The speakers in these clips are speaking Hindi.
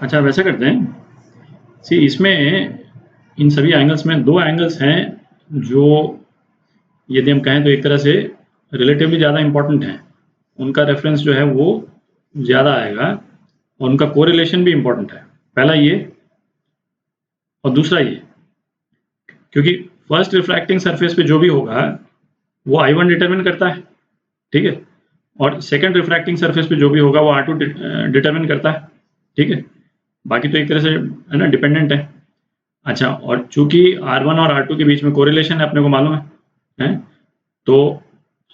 अच्छा वैसे करते हैं। सी इसमें इन सभी एंगल्स में दो एंगल्स हैं जो यदि हम कहें तो एक तरह से रिलेटिवली ज़्यादा इंपॉर्टेंट हैं, उनका रेफरेंस जो है वो ज़्यादा आएगा और उनका कोरिलेशन भी इंपॉर्टेंट है। पहला ये और दूसरा ये, क्योंकि फर्स्ट रिफ्रैक्टिंग सरफेस पे जो भी होगा वो I1 डिटरमिन करता है, ठीक है, और सेकंड रिफ्रैक्टिंग सरफेस पे जो भी होगा वो R2 डिटरमिन करता है, ठीक है। बाकी तो एक तरह से है ना डिपेंडेंट है। अच्छा, और चूंकि R1 और R2 के बीच में कोरिलेशन है अपने को मालूम है? तो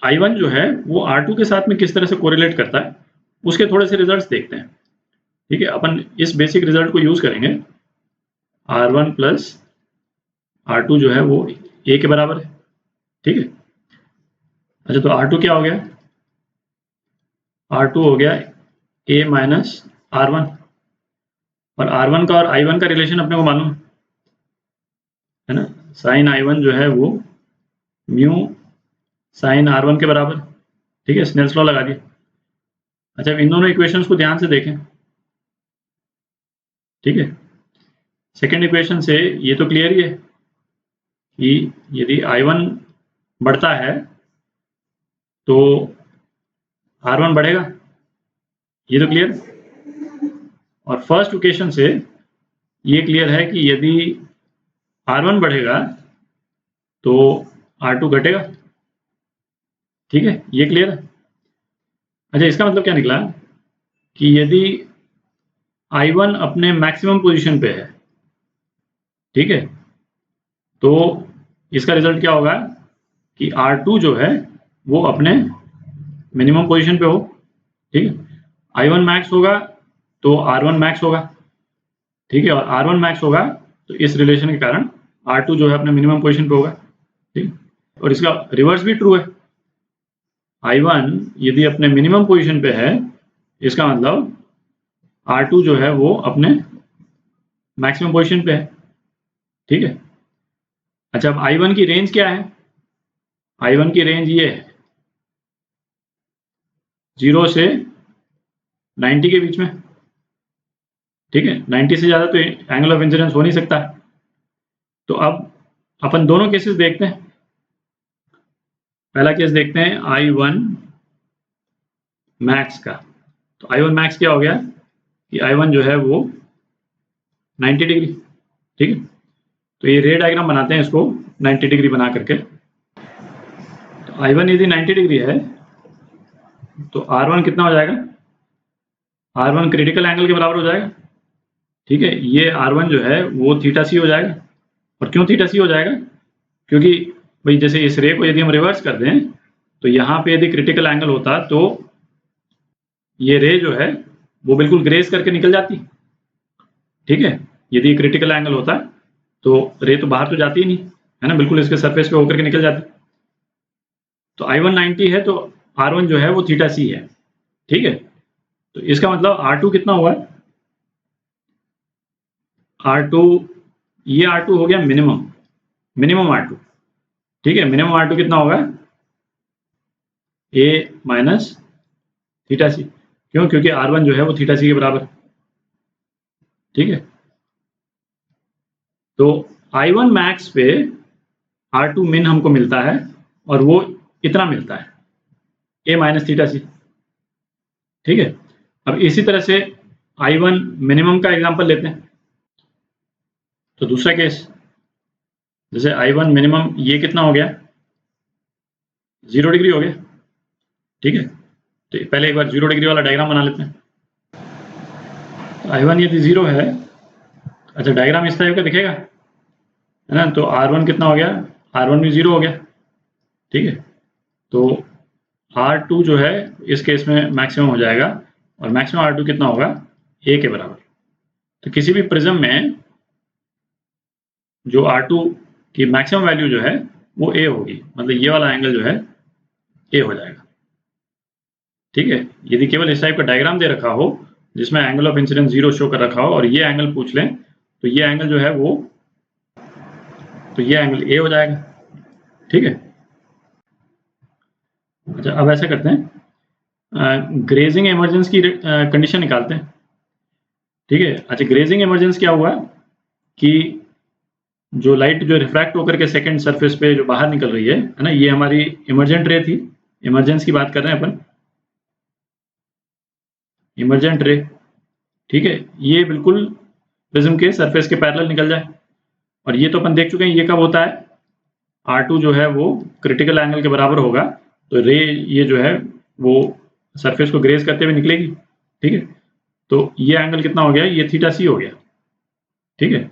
I1 जो है वो R2 के साथ में किस तरह से कोरिलेट करता है उसके थोड़े से रिजल्ट्स देखते हैं, ठीक है। अपन इस बेसिक रिजल्ट को यूज करेंगे। R1 प्लस R2 जो है वो A के बराबर है, ठीक है। अच्छा, तो R2 क्या हो गया? R2 हो गया A माइनस R1, और R1 का और I1 का रिलेशन अपने को मालूम है ना, साइन I1 जो है वो म्यू साइन R1 के बराबर, ठीक है। स्नेल्स लॉ लगा दिया। अच्छा, इन दोनों इक्वेशंस को ध्यान से देखें, ठीक है। सेकेंड इक्वेशन से ये तो क्लियर ही है कि यदि I1 बढ़ता है तो R1 बढ़ेगा, ये तो क्लियर। और फर्स्ट इक्वेशन से ये क्लियर है कि यदि R1 बढ़ेगा तो R2 घटेगा, ठीक है, ये क्लियर है। अच्छा, इसका मतलब क्या निकला कि यदि I1 अपने मैक्सिमम पोजीशन पे है, ठीक है, तो इसका रिजल्ट क्या होगा कि R2 जो है वो अपने मिनिमम पोजीशन पे हो, ठीक है। I1 मैक्स होगा तो R1 मैक्स होगा, ठीक है, और R1 मैक्स होगा तो इस रिलेशन के कारण R2 जो है अपने मिनिमम पोजीशन पे होगा, ठीक। और इसका रिवर्स भी ट्रू है। I1 यदि अपने मिनिमम पोजीशन पे है, इसका मतलब R2 जो है वो अपने मैक्सिमम पोजीशन पे है, ठीक है। अच्छा, अब I1 की रेंज क्या है? I1 की रेंज ये है 0 से 90 के बीच में, ठीक है। 90 से ज़्यादा तो एंगल ऑफ इंसिडेंस हो नहीं सकता। तो अब अपन दोनों केसेस देखते हैं। पहला केस देखते हैं I1 मैक्स का। तो I1 मैक्स क्या हो गया कि I1 जो है वो 90 डिग्री, ठीक है। तो ये रे डायग्राम बनाते हैं इसको 90 डिग्री बना करके। तो I1 यदि 90 डिग्री है तो R1 कितना हो जाएगा? R1 क्रिटिकल एंगल के बराबर हो जाएगा, ठीक है। ये R1 जो है वो थीटा सी हो जाएगा। और क्यों थीटा सी हो जाएगा? क्योंकि भाई जैसे इस रे को यदि हम रिवर्स कर दें तो यहाँ पे यदि क्रिटिकल एंगल होता तो ये रे जो है वो बिल्कुल ग्रेस करके निकल जाती, ठीक है। यदि क्रिटिकल एंगल होता तो रे तो बाहर तो जाती ही नहीं, है ना, बिल्कुल इसके सरफेस पे होकर के निकल जाती। तो I1 90 है तो R1 जो है वो थीटा सी है, ठीक है। तो इसका मतलब R2 कितना हुआ? R2, ये R2 हो गया मिनिमम R2, ठीक है। मिनिमम R2 कितना होगा? A माइनस थीटा सी। क्यों? क्योंकि R1 जो है वो थीटा सी के बराबर, ठीक है। तो I1 मैक्स पे R2 मिन हमको मिलता है और वो इतना मिलता है A माइनस थीटा सी, ठीक है। अब इसी तरह से I1 मिनिमम का एग्जांपल लेते हैं। तो दूसरा केस, जैसे I1 मिनिमम ये कितना हो गया? 0 डिग्री हो गया, ठीक है। तो पहले एक बार 0 डिग्री वाला डायग्राम बना लेते हैं। तो I1 यदि 0 है, अच्छा डायग्राम इस टाइप का दिखेगा, है ना। तो R1 कितना हो गया? R1 भी 0 हो गया, ठीक है। तो R2 जो है इस केस में मैक्सिमम हो जाएगा और मैक्सिमम R2 कितना होगा? A के बराबर। तो किसी भी प्रिज्म में जो R2 की मैक्सिमम वैल्यू जो है वो A होगी, मतलब ये वाला एंगल जो है A हो जाएगा, ठीक है। यदि केवल इस टाइप का डायग्राम दे रखा हो जिसमें एंगल ऑफ इंसिडेंस 0 शो कर रखा हो और ये एंगल पूछ लें तो ये एंगल जो है वो, तो ये एंगल A हो जाएगा, ठीक है। अच्छा, अब ऐसा करते हैं, ग्रेजिंग इमरजेंस की कंडीशन निकालते हैं, ठीक है। अच्छा, ग्रेजिंग इमर्जेंस क्या हुआ कि जो लाइट जो रिफ्रैक्ट होकर के सेकंड सरफेस पे जो बाहर निकल रही है ना, ये हमारी इमर्जेंट रे थी। इमर्जेंस की बात कर रहे हैं अपन, इमर्जेंट रे, ठीक है। ये बिल्कुल प्रिज्म के सरफेस के पैरेलल निकल जाए, और ये तो अपन देख चुके हैं ये कब होता है, R2 जो है वो क्रिटिकल एंगल के बराबर होगा, तो रे ये जो है वो सरफेस को ग्रेज करते हुए निकलेगी, ठीक है। तो ये एंगल कितना हो गया, ये थीटा सी हो गया, ठीक है।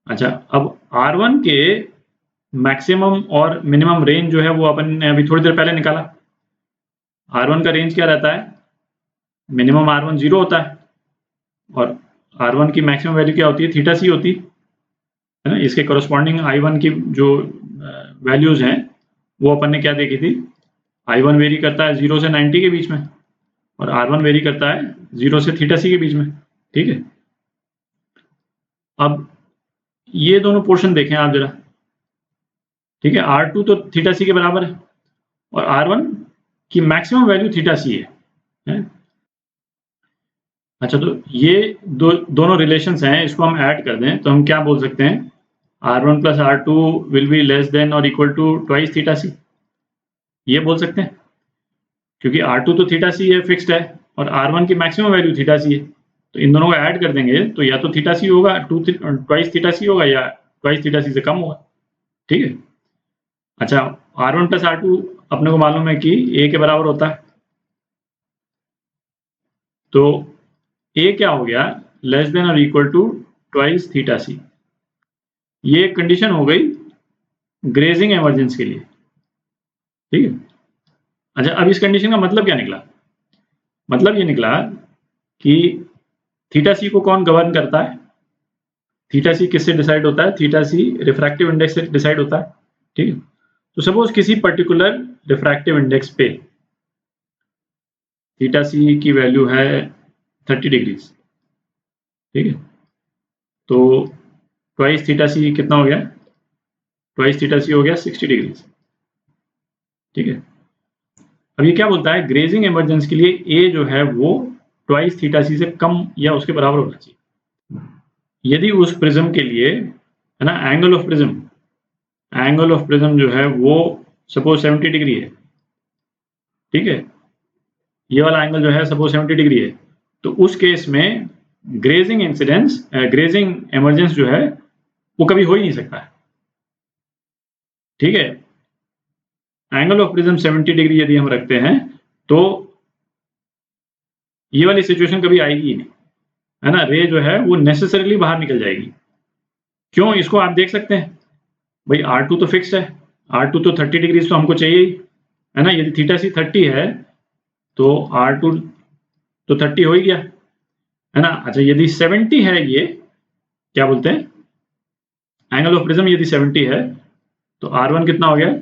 अच्छा, अब R1 के मैक्सिमम और मिनिमम रेंज जो है वो अपन ने अभी थोड़ी देर पहले निकाला। R1 का रेंज क्या रहता है, मिनिमम R1 0 होता है, और R1 की मैक्सिमम वैल्यू क्या होती है, थीटा सी होती है ना। इसके करस्पॉन्डिंग I1 की जो वैल्यूज हैं वो अपन ने क्या देखी थी, I1 वेरी करता है 0 से 90 के बीच में, और R1 वेरी करता है 0 से थीटा सी के बीच में, ठीक है। अब ये दोनों पोर्शन देखें आप जरा, ठीक है। R2 तो थीटा सी के बराबर है, और R1 की मैक्सिमम वैल्यू थीटा सी है? अच्छा, तो ये दोनों रिलेशंस हैं, इसको हम ऐड कर दें तो हम क्या बोल सकते हैं, R1 plus R2 will be less than और इक्वल टू ट्वाइस थीटा सी, ये बोल सकते हैं, क्योंकि R2 तो थीटा सी है, फिक्स्ड है, और R1 की मैक्सिमम वैल्यू थीटा सी है, तो इन दोनों को ऐड कर देंगे तो या तो थीटा सी होगा, ट्वाइस थीटा सी होगा, या ट्वाइस थीटा सी से कम होगा, ठीक है। अच्छा, R1 प्लस R2 अपने को मालूम है कि A के बराबर होता है, तो A क्या हो गया, लेस देन और इक्वल टू ट्वाइस थीटा सी। ये कंडीशन हो गई ग्रेजिंग इमर्जेंस के लिए, ठीक है। अच्छा, अब इस कंडीशन का मतलब क्या निकला, मतलब ये निकला कि थीटा सी को कौन गवर्न करता है, थीटा सी किससे डिसाइड होता है, थीटा सी रिफ्रैक्टिव इंडेक्स से डिसाइड होता है, ठीक है। तो सपोज किसी पर्टिकुलर रिफ्रैक्टिव इंडेक्स पे थीटा सी की वैल्यू है 30 डिग्रीज, ठीक है। तो ट्वाइस थीटा सी कितना हो गया, ट्वाइस थीटा सी हो गया 60 डिग्रीज, ठीक है। अब ये क्या बोलता है, ग्रेजिंग इमर्जेंस के लिए ए जो है वो ट्वाइस थीटा सी से कम या उसके बराबर होना चाहिए। यदि उस प्रिज्म के लिए है ना, angle of prism, angle of prism जो है वो सपोज 70 डिग्री है, ठीक है। ये वाला एंगल जो है सपोज 70 डिग्री है, तो उस केस में ग्रेजिंग इंसिडेंस, ग्रेजिंग इमर्जेंस जो है वो कभी हो ही नहीं सकता है, ठीक है। एंगल ऑफ प्रिज्म 70 डिग्री यदि हम रखते हैं तो ये वाली सिचुएशन कभी आएगी ही नहीं, है ना। रे जो है वो नेसेसरीली बाहर निकल जाएगी। क्यों, इसको आप देख सकते हैं, भाई R2 तो फिक्स्ड है, R2 तो 30 डिग्री तो हमको चाहिए ही, है ना। यदि थीटा सी 30 है तो R2 तो 30 हो ही गया, है ना। अच्छा, यदि 70 है, ये क्या बोलते हैं, एंगल ऑफ प्रिज्म यदि 70 है तो R1 कितना हो गया,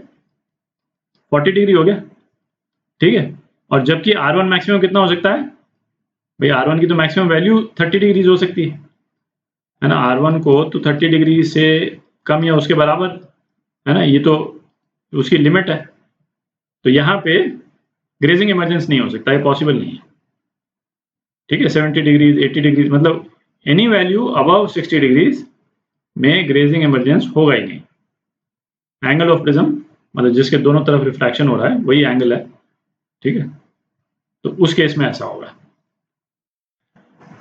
40 डिग्री हो गया, ठीक है। और जबकि R1 मैक्सिमम कितना हो सकता है, भाई R1 की तो मैक्सिमम वैल्यू 30 डिग्रीज हो सकती है ना। R1 को तो 30 डिग्री से कम या उसके बराबर, है ना, ये तो उसकी लिमिट है। तो यहाँ पे ग्रेजिंग इमरजेंस नहीं हो सकता, ये पॉसिबल नहीं है, ठीक है। 70 डिग्रीज, 80 डिग्रीज, मतलब एनी वैल्यू अबव 60 डिग्रीज में ग्रेजिंग इमरजेंस होगा ही नहीं। एंगल ऑफ प्रिज्म मतलब जिसके दोनों तरफ रिफ्रैक्शन हो रहा है वही एंगल है, ठीक है। तो उस केस में ऐसा होगा।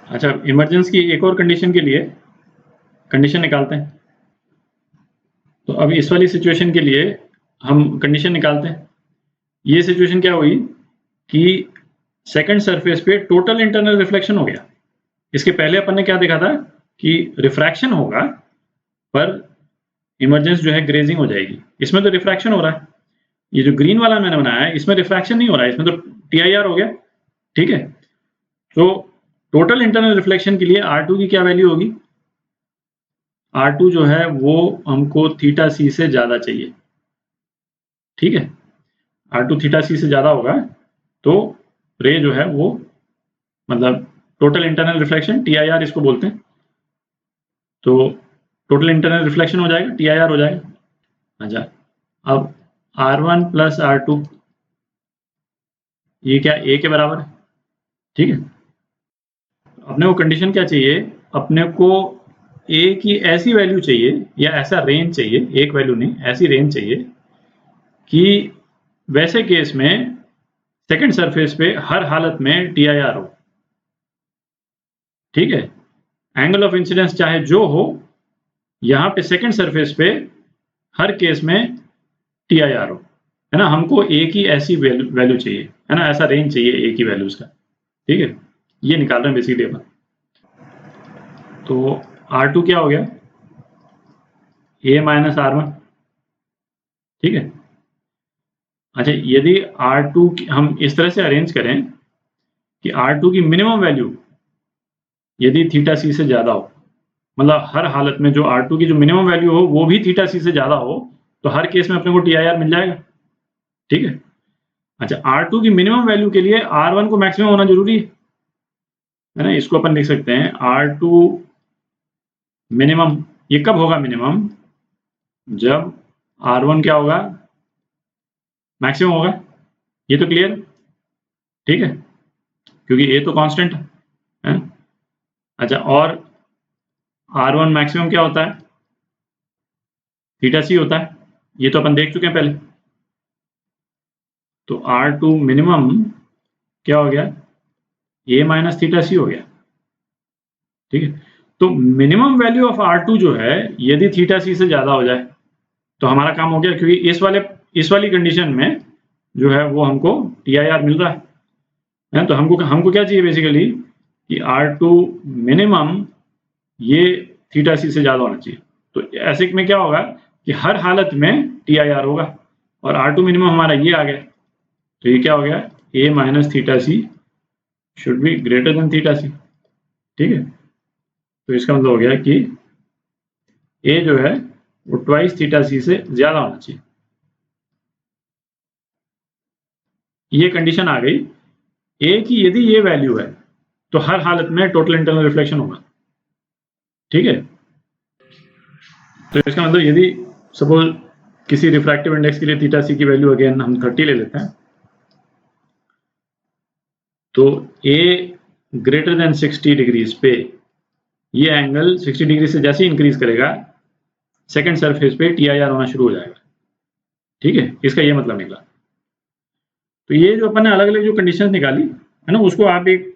अच्छा, इमरजेंस की एक और कंडीशन के लिए कंडीशन निकालते हैं। तो अभी इस वाली सिचुएशन के लिए हम कंडीशन निकालते हैं। ये सिचुएशन क्या हुई कि सेकंड सरफेस पे टोटल इंटरनल रिफ्लेक्शन हो गया। इसके पहले अपन ने क्या देखा था कि रिफ्रैक्शन होगा पर इमरजेंस जो है ग्रेजिंग हो जाएगी। इसमें तो रिफ्रैक्शन हो रहा है, ये जो ग्रीन वाला मैंने बनाया है इसमें रिफ्रैक्शन नहीं हो रहा है, इसमें तो TIR हो गया, ठीक है। तो टोटल इंटरनल रिफ्लेक्शन के लिए R2 की क्या वैल्यू होगी, R2 जो है वो हमको थीटा सी से ज़्यादा चाहिए, ठीक है। R2 थीटा सी से ज़्यादा होगा तो रे जो है वो मतलब टोटल इंटरनल रिफ्लेक्शन TIR इसको बोलते हैं, तो टोटल इंटरनल रिफ्लेक्शन हो जाएगा, TIR हो जाएगा। अच्छा, अब R1 प्लस R2 ये क्या A के बराबर है, ठीक है। अपने को कंडीशन क्या चाहिए, अपने को ए की ऐसी वैल्यू चाहिए या ऐसा रेंज चाहिए, एक वैल्यू नहीं, ऐसी रेंज चाहिए कि वैसे केस में सेकंड सरफेस पे हर हालत में टी आई आर हो। ठीक है, एंगल ऑफ इंसिडेंस चाहे जो हो, यहाँ पे सेकंड सरफेस पे हर केस में टी आई आर हो, है ना। हमको ए की ऐसी वैल्यू चाहिए, है ना, ऐसा रेंज चाहिए ए की वैल्यूज का। ठीक है, ये निकाल रहे हैं बेसिकली अपन। तो R2 क्या हो गया, a माइनस R1। ठीक है, अच्छा यदि R2 हम इस तरह से अरेंज करें कि R2 की मिनिमम वैल्यू यदि थीटा सी से ज्यादा हो, मतलब हर हालत में जो R2 की जो मिनिमम वैल्यू हो वो भी थीटा सी से ज्यादा हो, तो हर केस में अपने को TIR मिल जाएगा। ठीक है, अच्छा R2 की मिनिमम वैल्यू के लिए R1 को मैक्सिमम होना जरूरी है ना। इसको अपन लिख सकते हैं R2 मिनिमम। ये कब होगा मिनिमम, जब R1 क्या होगा, मैक्सिमम होगा। ये तो क्लियर, ठीक है, क्योंकि ए तो कांस्टेंट है। अच्छा, और R1 मैक्सिमम क्या होता है, थीटा सी होता है, ये तो अपन देख चुके हैं पहले। तो R2 मिनिमम क्या हो गया, ए माइनस थीटा सी हो गया। ठीक है, तो मिनिमम वैल्यू ऑफ R2 जो है यदि थीटा सी से ज्यादा हो जाए तो हमारा काम हो गया, क्योंकि इस वाली कंडीशन में जो है वो हमको TIR मिल रहा है। तो हमको क्या चाहिए बेसिकली कि R2 मिनिमम ये थीटा सी से ज्यादा होना चाहिए। तो ऐसे में क्या होगा कि हर हालत में TIR होगा, और R2 मिनिमम हमारा ये आ गया। तो ये क्या हो गया, a minus theta C should be greater than theta C. ठीक है, तो इसका मतलब हो गया कि a जो है वो ट्वाइस थीटा सी से ज्यादा होना चाहिए। ये कंडीशन आ गई। a की यदि ये वैल्यू है तो हर हालत में टोटल इंटरनल रिफ्लेक्शन होगा। ठीक है, तो इसका मतलब यदि सपोज किसी रिफ्रैक्टिव इंडेक्स के लिए थीटा सी की वैल्यू अगेन हम 30 ले लेते हैं, तो a ग्रेटर देन 60 डिग्रीज पे ये एंगल 60 डिग्री से जैसे ही इंक्रीज करेगा सेकंड सरफेस पे TIR होना शुरू हो जाएगा। ठीक है, इसका ये मतलब निकला। तो ये जो अपन ने अलग अलग जो कंडीशंस निकाली है ना, उसको आप एक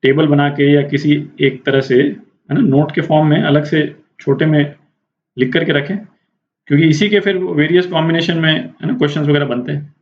टेबल बना के या किसी एक तरह से, है ना, नोट के फॉर्म में अलग से छोटे में लिख करके रखें, क्योंकि इसी के फिर वेरियस कॉम्बिनेशन में, है ना, क्वेश्चंस वगैरह बनते हैं।